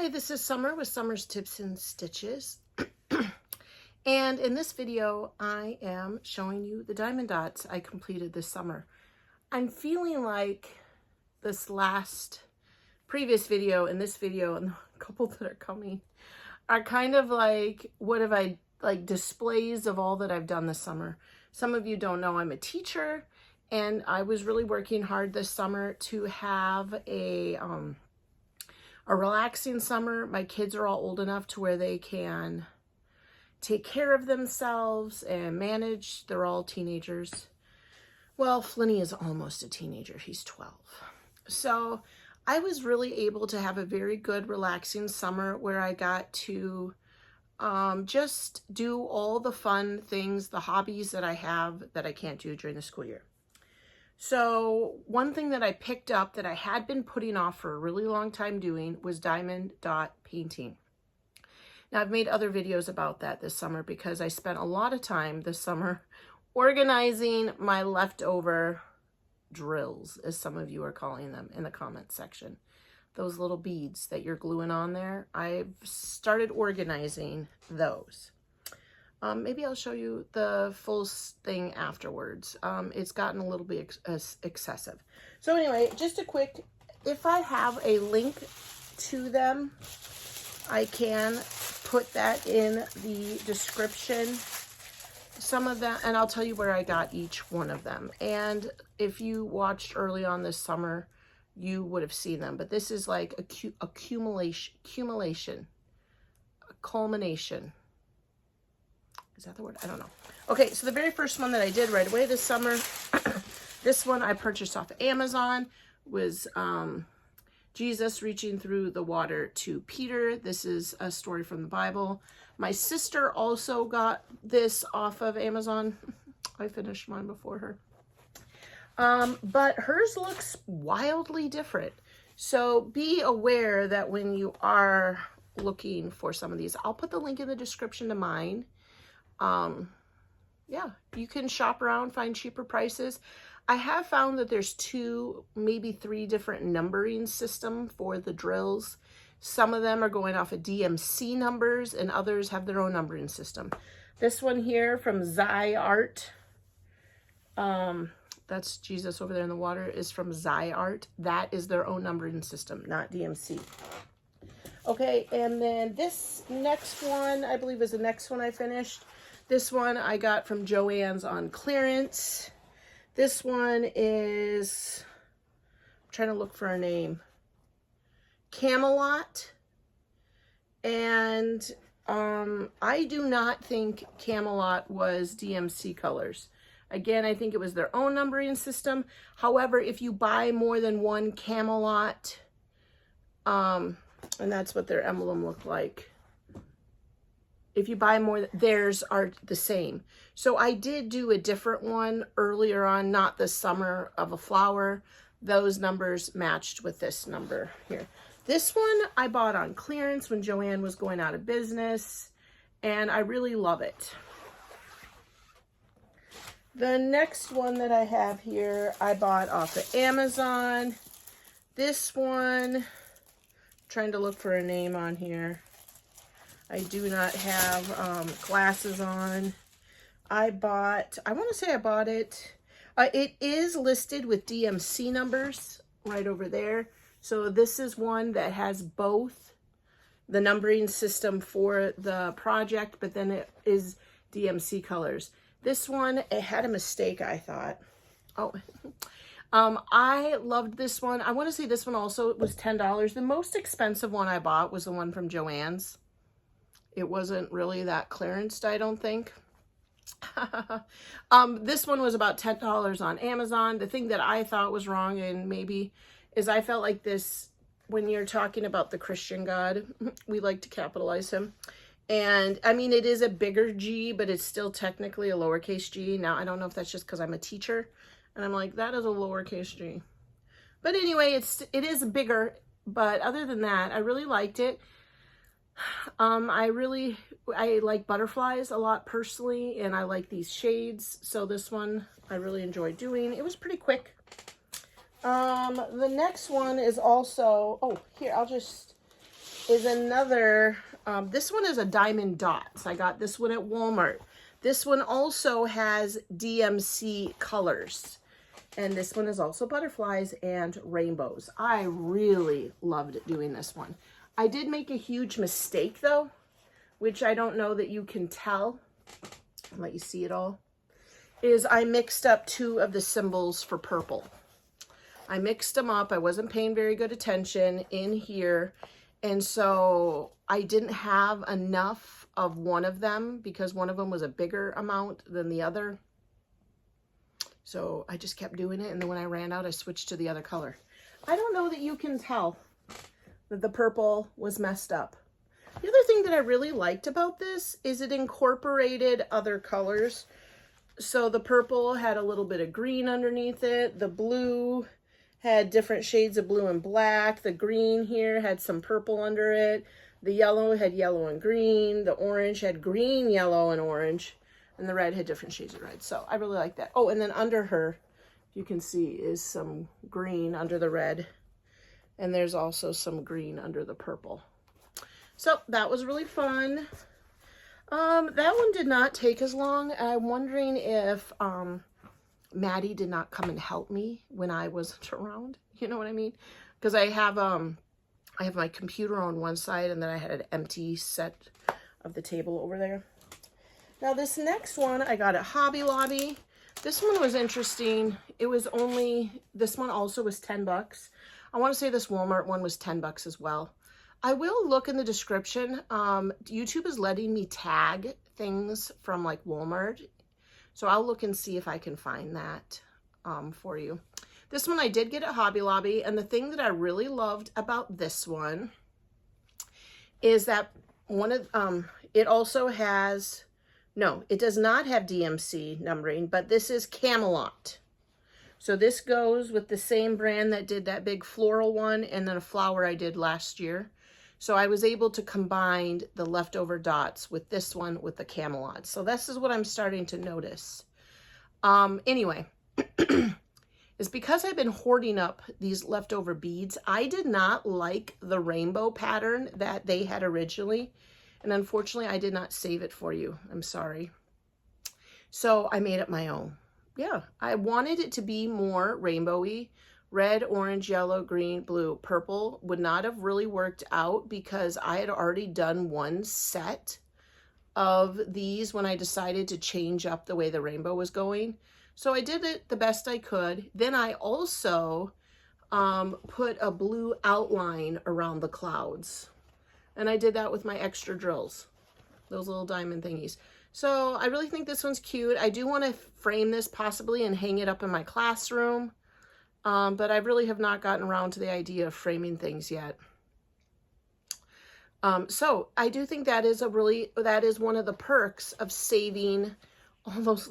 Hi, this is Summer with Summer's Tips and Stitches. And in this video, I am showing you the diamond dots I completed this summer. I'm feeling like this previous video and this video and a couple that are coming are kind of like, like displays of all that I've done this summer. Some of you don't know I'm a teacher, and I was really working hard this summer to have a relaxing summer. My kids are all old enough to where they can take care of themselves and manage. They're all teenagers. Well, Flinny is almost a teenager. He's 12. So I was really able to have a very good, relaxing summer where I got to just do all the fun things, the hobbies that I have that I can't do during the school year. So one thing that I picked up that I had been putting off for a really long time doing was diamond dot painting. Now I've made other videos about that this summer because I spent a lot of time this summer organizing my leftover drills, as some of you are calling them in the comments section. Those little beads that you're gluing on there, I've started organizing those. Maybe I'll show you the full thing afterwards. It's gotten a little bit excessive. So anyway, just a quick, if I have a link to them, I can put that in the description. Some of that, and I'll tell you where I got each one of them. And if you watched early on this summer, you would have seen them. But this is like culmination. Is that the word? I don't know. Okay, so the very first one that I did right away this summer, this one I purchased off of Amazon, was Jesus reaching through the water to Peter. This is a story from the Bible. My sister also got this off of Amazon. I finished mine before her. But hers looks wildly different. So be aware that when you are looking for some of these, I'll put the link in the description to mine. Yeah, you can shop around, find cheaper prices. I have found that there's 2, maybe 3 different numbering system for the drills. Some of them are going off of DMC numbers and others have their own numbering system. This one here from Zai Art, that's Jesus over there in the water, is from Zai Art. That is their own numbering system, not DMC. Okay, and then this next one, I believe is the next one I finished. This one I got from Joann's on clearance. This one is, I'm trying to look for a name, Camelot. And I do not think Camelot was DMC colors. Again, I think it was their own numbering system. However, if you buy more than one Camelot, and that's what their emblem looked like. If you buy more, theirs are the same. So I did do a different one earlier on, not this summer, of a flower. Those numbers matched with this number here. This one I bought on clearance when Joann was going out of business, and I really love it. The next one that I have here, I bought off of Amazon. This one, I'm trying to look for a name on here. I do not have glasses on. I want to say I bought it. It is listed with DMC numbers right over there. So this is one that has both the numbering system for the project, but then it is DMC colors. This one, it had a mistake, I thought. Oh, I loved this one. I want to say this one also was $10. The most expensive one I bought was the one from Joann's. It wasn't really that clearanced, I don't think. This one was about $10 on Amazon. The thing that I thought was wrong, and maybe, is I felt like this, when you're talking about the Christian God, we like to capitalize him. And I mean, it is a bigger G, but it's still technically a lowercase g. Now, I don't know if that's just because I'm a teacher. And I'm like, that is a lowercase g. But anyway, it is bigger. But other than that, I really liked it. I like butterflies a lot personally, and I like these shades. So this one I really enjoyed doing. It was pretty quick. The next one is also, oh, here, I'll just is another, this one is a diamond dots. I got this one at Walmart. This one also has DMC colors. And this one is also butterflies and rainbows. I really loved doing this one. I did make a huge mistake though, which I don't know that you can tell. I'll let you see it all. Is I mixed up two of the symbols for purple. I mixed them up. I wasn't paying very good attention in here. And so I didn't have enough of one of them because one of them was a bigger amount than the other. So I just kept doing it. And then when I ran out, I switched to the other color. I don't know that you can tell that the purple was messed up. The other thing that I really liked about this is it incorporated other colors. So the purple had a little bit of green underneath it. The blue had different shades of blue and black. The green here had some purple under it. The yellow had yellow and green. The orange had green, yellow, and orange. And the red had different shades of red. So I really like that. Oh, and then under her, you can see, is some green under the red. And there's also some green under the purple. So that was really fun. That one did not take as long. I'm wondering if Maddie did not come and help me when I wasn't around. You know what I mean? Because I have my computer on one side and then I had an empty set of the table over there. Now this next one I got at Hobby Lobby. This one was interesting. It was only, this one also was 10 bucks. I want to say this Walmart one was 10 bucks as well. I will look in the description. YouTube is letting me tag things from like Walmart. So I'll look and see if I can find that for you. This one I did get at Hobby Lobby. And the thing that I really loved about this one is that one of, it also has, no, it does not have DMC numbering, but this is Camelot. So this goes with the same brand that did that big floral one and then a flower I did last year. So I was able to combine the leftover dots with this one with the Camelot. So this is what I'm starting to notice. Anyway, it's because I've been hoarding up these leftover beads. I did not like the rainbow pattern that they had originally. And unfortunately, I did not save it for you. I'm sorry. So I made it my own. Yeah, I wanted it to be more rainbowy. Red, orange, yellow, green, blue, purple would not have really worked out because I had already done one set of these when I decided to change up the way the rainbow was going. So I did it the best I could. Then I also put a blue outline around the clouds. And I did that with my extra drills, those little diamond thingies. So I really think this one's cute. I do want to frame this possibly and hang it up in my classroom. But I really have not gotten around to the idea of framing things yet. So I do think that is one of the perks of saving all those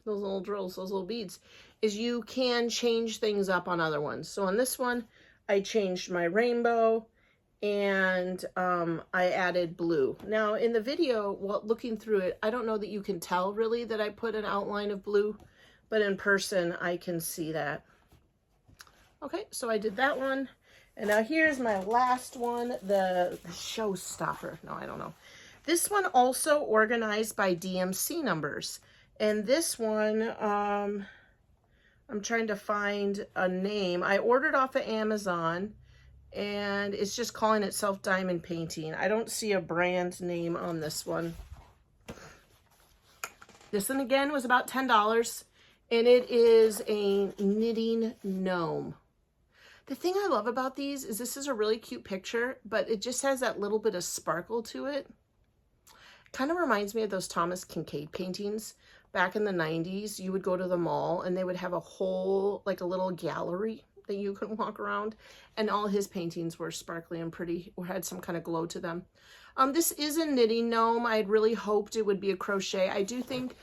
little drills, those little beads, is you can change things up on other ones. So on this one, I changed my rainbow and I added blue. Now in the video, while looking through it, I don't know that you can tell really that I put an outline of blue, but in person I can see that. Okay, so I did that one. And now here's my last one, the showstopper. No, I don't know. This one also organized by DMC numbers. And this one, I'm trying to find a name. I ordered off of Amazon and it's just calling itself Diamond Painting. I don't see a brand name on this one. This one again was about $10 and it is a knitting gnome. The thing I love about these is this is a really cute picture, but it just has that little bit of sparkle to it. Kind of reminds me of those Thomas Kincaid paintings. Back in the 90s, you would go to the mall and they would have a whole, like a little gallery that you could walk around. And all his paintings were sparkly and pretty or had some kind of glow to them. This is a knitting gnome. I had really hoped it would be a crochet. I do think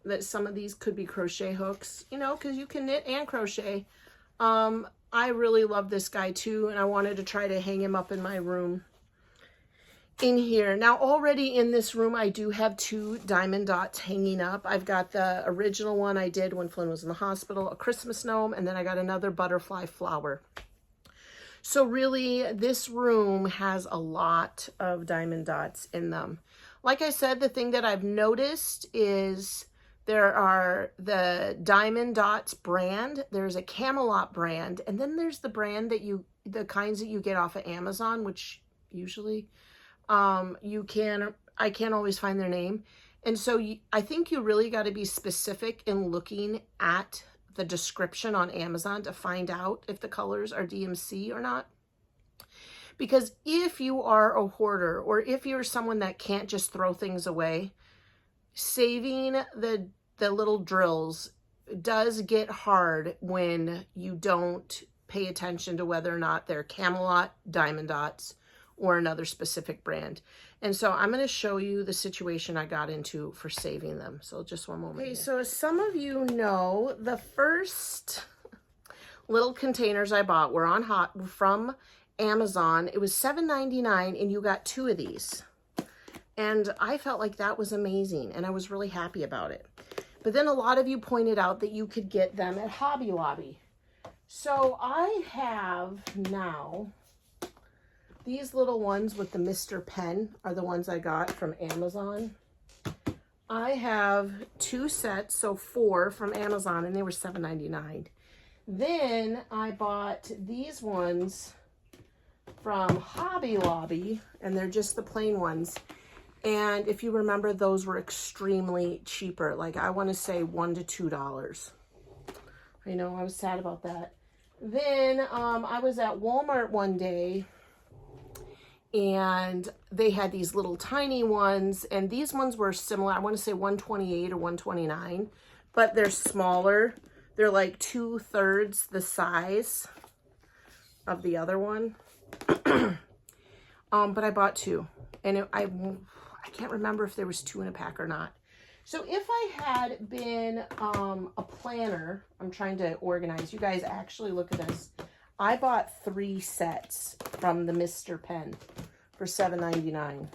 that some of these could be crochet hooks, you know, because you can knit and crochet. I really love this guy too, and I wanted to try to hang him up in my room in here. Now already in this room, I do have two diamond dots hanging up. I've got the original one I did when Flynn was in the hospital, a Christmas gnome, and then I got another butterfly flower. So really, this room has a lot of diamond dots in them. Like I said, the thing that I've noticed is there are the Diamond Dots brand, there's a Camelot brand, and then there's the brand that the kinds that you get off of Amazon, which usually I can't always find their name. And so I think you really got to be specific in looking at the description on Amazon to find out if the colors are DMC or not. Because if you are a hoarder, or if you're someone that can't just throw things away, saving the little drills does get hard when you don't pay attention to whether or not they're Camelot Diamond Dots or another specific brand. And so I'm going to show you the situation I got into for saving them. So just one moment. Okay, so as some of you know, the first little containers I bought were from Amazon. It was $7.99 and you got 2 of these. And I felt like that was amazing and I was really happy about it. But then a lot of you pointed out that you could get them at Hobby Lobby. So I have now these little ones with the Mr. Pen are the ones I got from Amazon. I have 2 sets, so 4 from Amazon, and they were $7.99. Then I bought these ones from Hobby Lobby, and they're just the plain ones. And if you remember, those were extremely cheaper. Like, I want to say $1 to $2. I know, I was sad about that. Then I was at Walmart one day, and they had these little tiny ones, and these ones were similar. I want to say 128 or 129, but they're smaller. They're like 2/3 the size of the other one. But I bought 2, and I can't remember if there was 2 in a pack or not. So if I had been a planner, I'm trying to organize. You guys actually look at this. I bought 3 sets from the Mr. Pen for $7.99.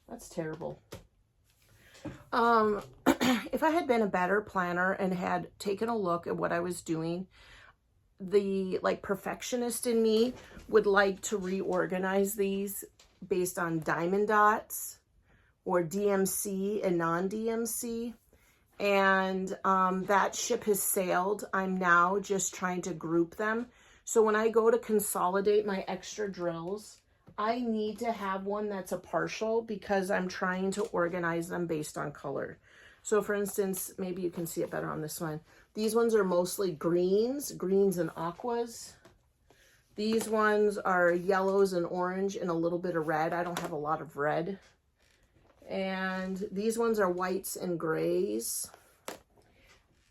That's terrible. If I had been a better planner and had taken a look at what I was doing, the perfectionist in me would like to reorganize these based on diamond dots or DMC and non-DMC. And that ship has sailed. I'm now just trying to group them. So when I go to consolidate my extra drills, I need to have one that's a partial because I'm trying to organize them based on color. So for instance, maybe you can see it better on this one. These ones are mostly greens and aquas. These ones are yellows and orange and a little bit of red. I don't have a lot of red. And these ones are whites and grays.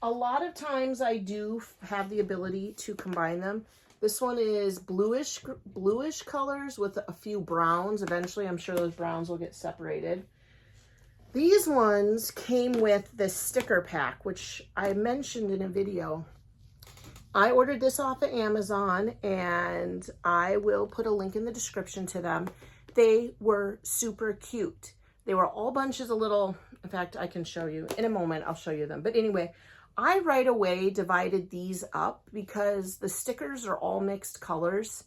A lot of times I do have the ability to combine them. This one is bluish colors with a few browns. Eventually, I'm sure those browns will get separated. These ones came with this sticker pack, which I mentioned in a video. I ordered this off of Amazon, and I will put a link in the description to them. They were super cute. They were all bunches of little, in fact, I can show you in a moment. I'll show you them. But anyway, I right away divided these up because the stickers are all mixed colors,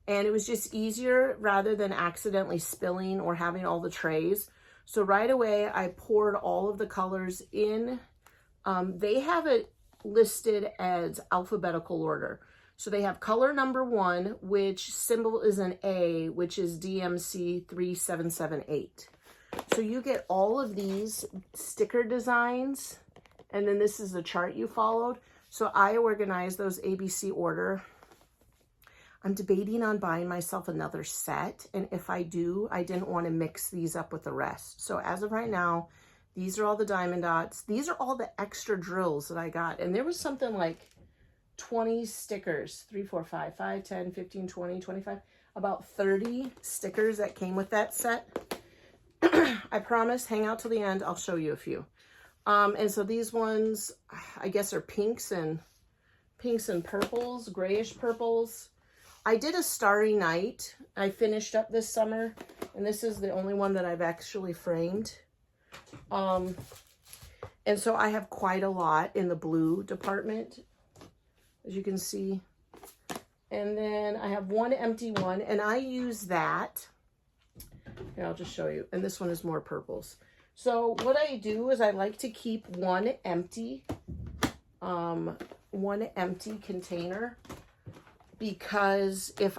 and it was just easier rather than accidentally spilling or having all the trays. So right away, I poured all of the colors in. They have it listed as alphabetical order. So they have color number 1, which symbol is an A, which is DMC 3778. So you get all of these sticker designs, and then this is the chart you followed. So I organized those ABC order. I'm debating on buying myself another set, and if I do, I didn't want to mix these up with the rest. So as of right now, these are all the diamond dots. These are all the extra drills that I got, and there was something like 20 stickers, 3, 4, 5, 5, 10, 15, 20, 25, about 30 stickers that came with that set. I promise, hang out till the end, I'll show you a few. And so these ones, I guess, are pinks and purples, grayish purples. I did a Starry Night. I finished up this summer, and this is the only one that I've actually framed. And so I have quite a lot in the blue department, as you can see. And then I have one empty one, and I use that. Here, I'll just show you. And this one is more purples. So what I do is I like to keep one empty container, because if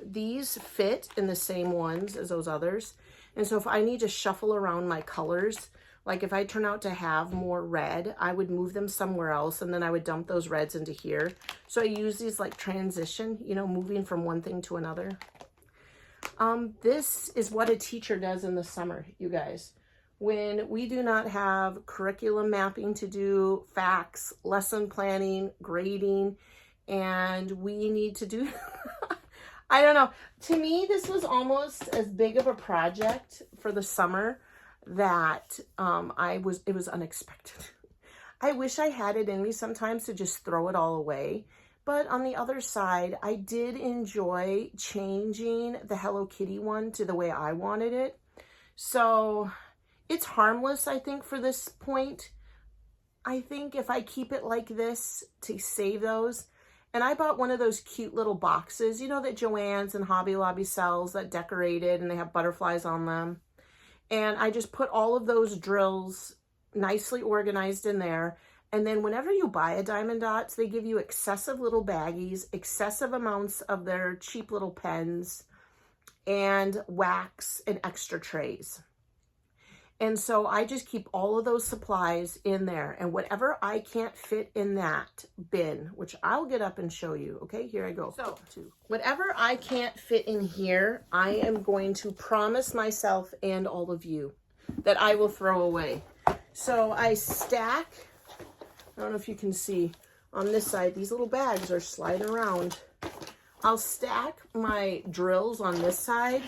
these fit in the same ones as those others. And so if I need to shuffle around my colors, like if I turn out to have more red, I would move them somewhere else, and then I would dump those reds into here. So I use these like transition, you know, moving from one thing to another. This is what a teacher does in the summer, you guys. When we do not have curriculum mapping to do, facts, lesson planning, grading, and we need to do, I don't know. To me, this was almost as big of a project for the summer that it was unexpected. I wish I had it in me sometimes to just throw it all away. But on the other side, I did enjoy changing the Hello Kitty one to the way I wanted it. So it's harmless, I think, for this point. I think if I keep it like this to save those, and I bought one of those cute little boxes, you know, that Joann's and Hobby Lobby sells, that decorated and they have butterflies on them. And I just put all of those drills nicely organized in there. And then whenever you buy a Diamond Dots, they give you excessive little baggies, excessive amounts of their cheap little pens, and wax and extra trays. And so I just keep all of those supplies in there, and whatever I can't fit in that bin, which I'll get up and show you. Okay, here I go. So whatever I can't fit in here, I am going to promise myself and all of you that I will throw away. So I stack, I don't know if you can see on this side, these little bags are sliding around. I'll stack my drills on this side,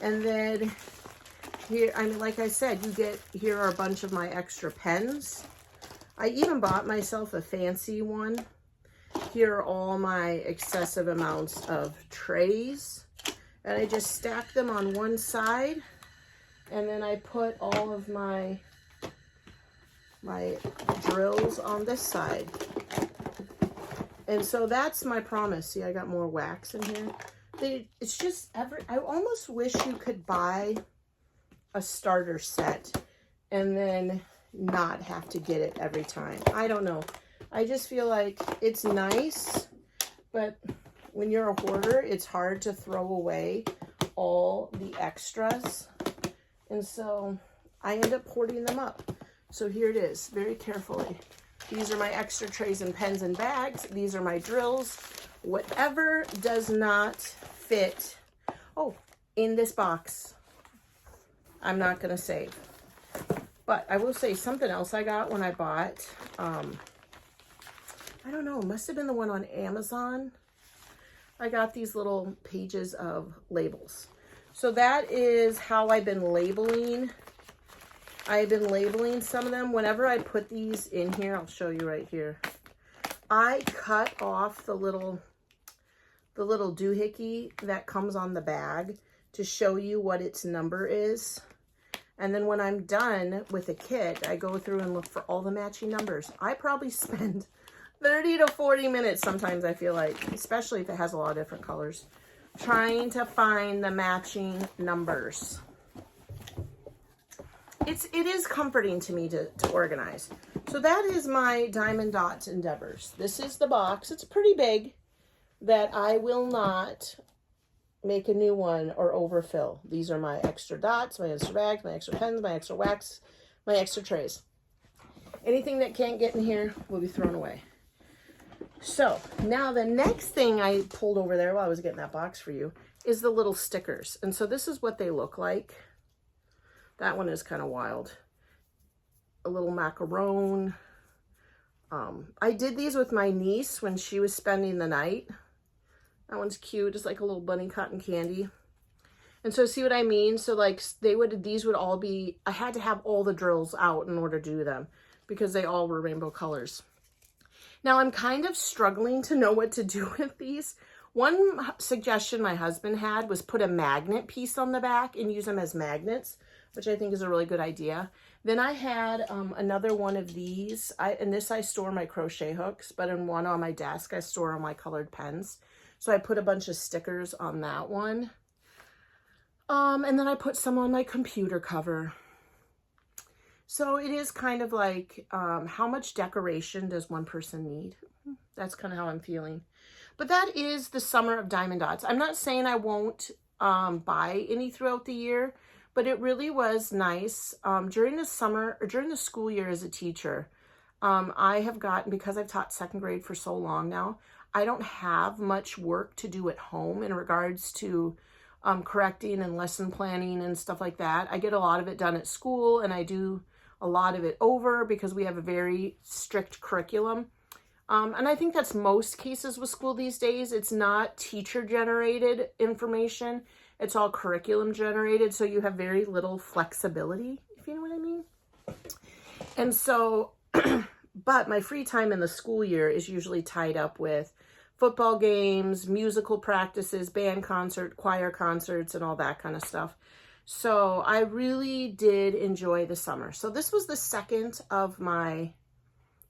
and then here, I mean, like I said, here are a bunch of my extra pens. I even bought myself a fancy one. Here are all my excessive amounts of trays. And I just stack them on one side. And then I put all of my drills on this side. And so that's my promise. See, I got more wax in here. It's just I almost wish you could buy a starter set and then not have to get it every time. I don't know. I just feel like it's nice, but when you're a hoarder, it's hard to throw away all the extras. And so I end up hoarding them up. So here it is, very carefully. These are my extra trays and pens and bags. These are my drills. Whatever does not fit, in this box, I'm not going to save. But I will say something else I got when I bought, I don't know, it must have been the one on Amazon. I got these little pages of labels. So that is how I've been labeling. I've been labeling some of them. Whenever I put these in here, I'll show you right here. I cut off the little doohickey that comes on the bag to show you what its number is. And then when I'm done with a kit, I go through and look for all the matching numbers. I probably spend 30 to 40 minutes sometimes, I feel like, especially if it has a lot of different colors, trying to find the matching numbers. It is comforting to me to organize. So that is my Diamond Dots endeavors. This is the box. It's pretty big, that I will not make a new one or overfill. These are my extra dots, my extra bags, my extra pens, my extra wax, my extra trays. Anything that can't get in here will be thrown away. So now the next thing I pulled over there while I was getting that box for you is the little stickers. And so this is what they look like. That one is kind of wild. A little macaron. I did these with my niece when she was spending the night. That one's cute, just like a little bunny cotton candy. And so see what I mean? So like these would all be, I had to have all the drills out in order to do them because they all were rainbow colors. Now I'm kind of struggling to know what to do with these. One suggestion my husband had was put a magnet piece on the back and use them as magnets, which I think is a really good idea. Then I had another one of these. In this I store my crochet hooks, but in one on my desk I store all my colored pens. So I put a bunch of stickers on that one. And then I put some on my computer cover. So it is kind of like, how much decoration does one person need? That's kind of how I'm feeling. But that is the summer of Diamond Dots. I'm not saying I won't buy any throughout the year, but it really was nice. During the summer, or during the school year as a teacher, I have gotten, because I've taught second grade for so long now, I don't have much work to do at home in regards to correcting and lesson planning and stuff like that. I get a lot of it done at school, and I do a lot of it over because we have a very strict curriculum. And I think that's most cases with school these days. It's not teacher-generated information. It's all curriculum-generated, so you have very little flexibility, if you know what I mean. And so, but my free time in the school year is usually tied up with football games, musical practices, band concert, choir concerts, and all that kind of stuff. So I really did enjoy the summer. So this was the second of my,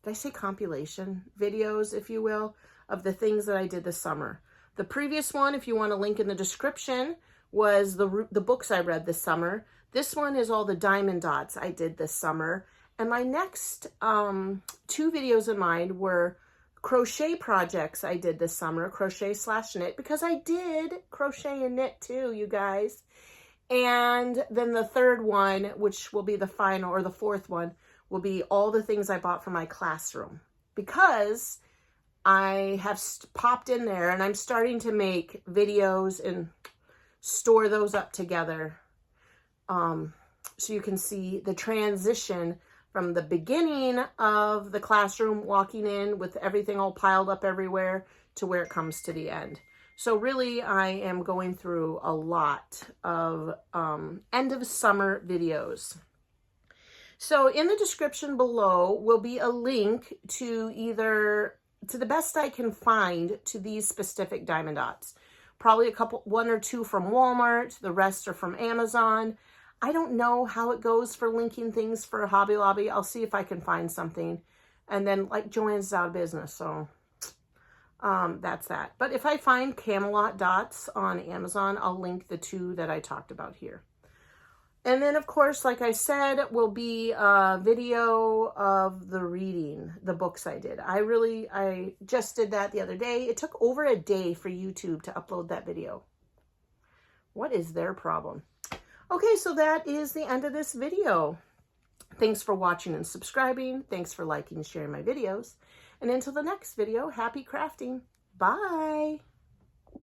did I say compilation videos, if you will, of the things that I did this summer. The previous one, if you want a link in the description, was the books I read this summer. This one is all the Diamond Dots I did this summer. And my next 2 videos in mind were crochet projects I did this summer, crochet/knit, because I did crochet and knit too, you guys. And then the third one, which will be the final, or the fourth one, will be all the things I bought for my classroom, because I have popped in there and I'm starting to make videos and store those up together. So you can see the transition from the beginning of the classroom, walking in with everything all piled up everywhere, to where it comes to the end. So really, I am going through a lot of end of summer videos. So in the description below will be a link to to the best I can find to these specific Diamond Dots. Probably one or two from Walmart, the rest are from Amazon. I don't know how it goes for linking things for Hobby Lobby. I'll see if I can find something. And then, like, Joann's out of business, so that's that. But if I find Camelot dots on Amazon, I'll link the 2 that I talked about here. And then, of course, like I said, will be a video of the reading, the books I did. I just did that the other day. It took over a day for YouTube to upload that video. What is their problem? Okay, so that is the end of this video. Thanks for watching and subscribing. Thanks for liking and sharing my videos. And until the next video, happy crafting. Bye.